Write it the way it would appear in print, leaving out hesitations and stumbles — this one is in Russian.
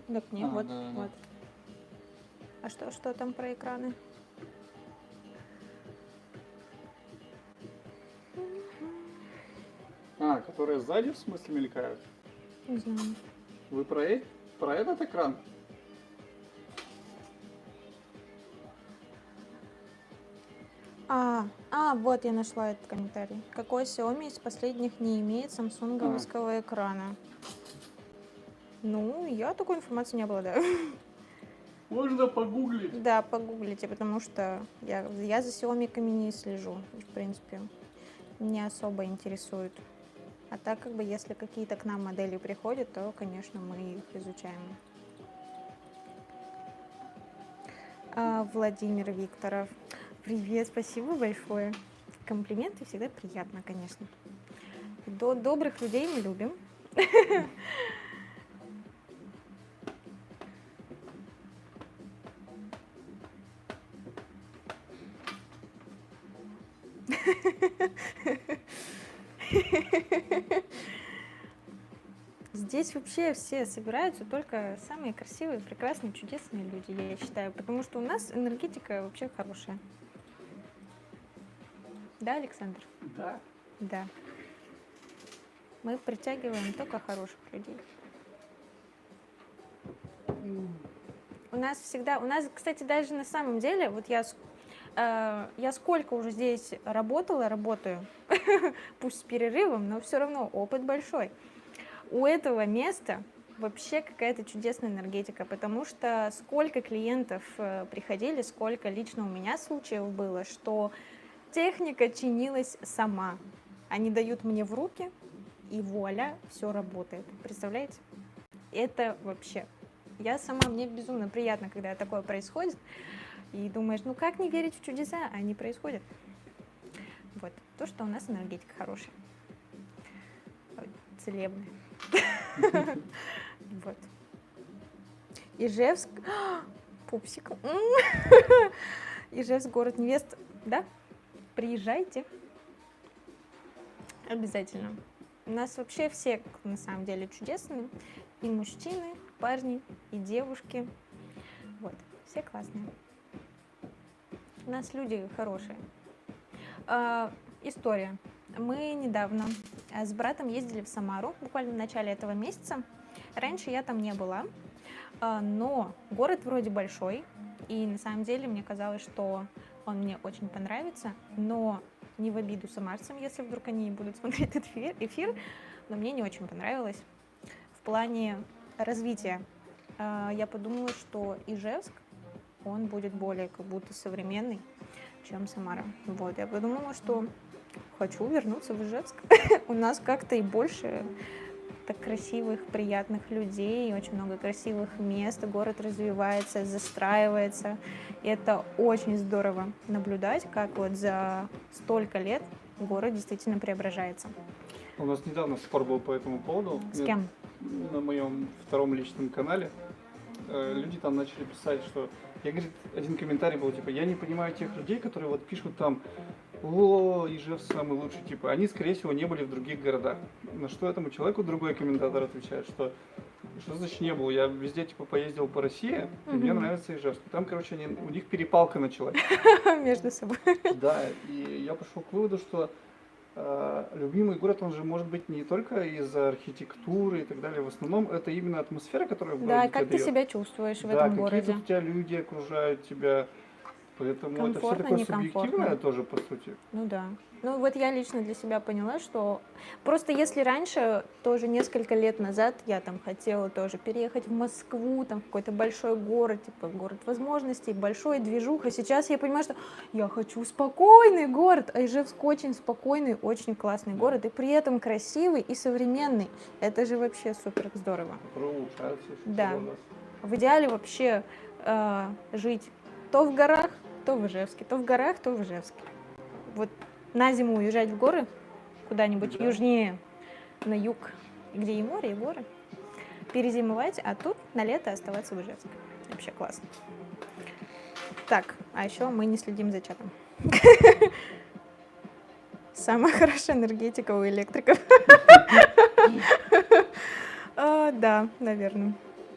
Так нет, А, вот, да, да. вот. А что там про экраны? А, которые сзади в смысле мелькают? Не знаю. Вы про этот экран? Вот я нашла этот комментарий. Какой Xiaomi из последних не имеет самсунговского экрана? Ну, я такой информацией не обладаю. Можно погуглить. Да, погуглите, потому что я за Xiaomi не слежу. И, в принципе, не особо интересует. А так, как бы, если какие-то к нам модели приходят, то, конечно, мы их изучаем. Владимир Викторов. Привет, спасибо большое. Комплименты всегда приятно, конечно. Добрых людей мы любим. Здесь вообще все собираются только самые красивые, прекрасные, чудесные люди, я считаю, потому что у нас энергетика вообще хорошая. Да, Александр? Да. Да. Мы притягиваем только хороших людей. У нас, кстати, даже на самом деле, вот я сколько уже здесь работаю, пусть с перерывом, но все равно опыт большой. У этого места вообще какая-то чудесная энергетика, потому что сколько клиентов приходили, сколько лично у меня случаев было, что техника чинилась сама. Они дают мне в руки, и вуаля, все работает. Представляете? Это вообще... мне безумно приятно, когда такое происходит. И думаешь, ну как не верить в чудеса, а они происходят. Вот, то, что у нас энергетика хорошая. Целебная. Вот. Ижевск. Пупсик. Ижевск, город невест. Да? Приезжайте. Обязательно. У нас вообще все, на самом деле, чудесные. И мужчины, парни, и девушки. Вот. Все классные. У нас люди хорошие. История. Мы недавно с братом ездили в Самару, буквально в начале этого месяца. Раньше я там не была, но город вроде большой, и на самом деле мне казалось, что он мне очень понравится, но не в обиду самарцам, если вдруг они будут смотреть этот эфир, но мне не очень понравилось. В плане развития я подумала, что Ижевск, он будет более как будто современный, чем Самара. Вот, я подумала, что хочу вернуться в Ижевск. У нас как-то и больше так красивых, приятных людей, очень много красивых мест, город развивается, застраивается. И это очень здорово наблюдать, как вот за столько лет город действительно преображается. У нас недавно спор был по этому поводу. С кем? На моем втором личном канале. Люди там начали писать, что... один комментарий был, типа, я не понимаю тех людей, которые вот пишут там, о, Ижевск самый лучший, типа, они, скорее всего, не были в других городах. На что этому человеку другой комментатор отвечает, что значит не был, я везде, типа, поездил по России, и мне нравится Ижевск. Там, короче, у них перепалка началась. Между собой. Да, и я пришел к выводу, что любимый город, он же может быть не только из-за архитектуры и так далее. В основном это именно атмосфера, которая в городе Да, тебе как ты дает. себя чувствуешь в Да, этом какие городе. тут у тебя люди окружают тебя. Поэтому это все Комфортно, такое некомфортно. субъективное тоже, по сути. Ну да. Ну вот я лично для себя поняла, что просто если раньше, тоже несколько лет назад, я там хотела тоже переехать в Москву, там в какой-то большой город, типа город возможностей, большой движуха, сейчас я понимаю, что я хочу спокойный город, а Ижевск очень спокойный, очень классный город, и при этом красивый и современный. Это же вообще супер здорово. Улучшается. Да. В идеале вообще жить то в горах, то в Ижевске, то в горах, то в Ижевске. Вот на зиму уезжать в горы, куда-нибудь южнее, на юг, где и море, и горы, перезимовать, а тут на лето оставаться в Ижевске. Вообще классно. Так, а еще мы не следим за чатом. Самая хорошая энергетика у электриков. Да, наверное.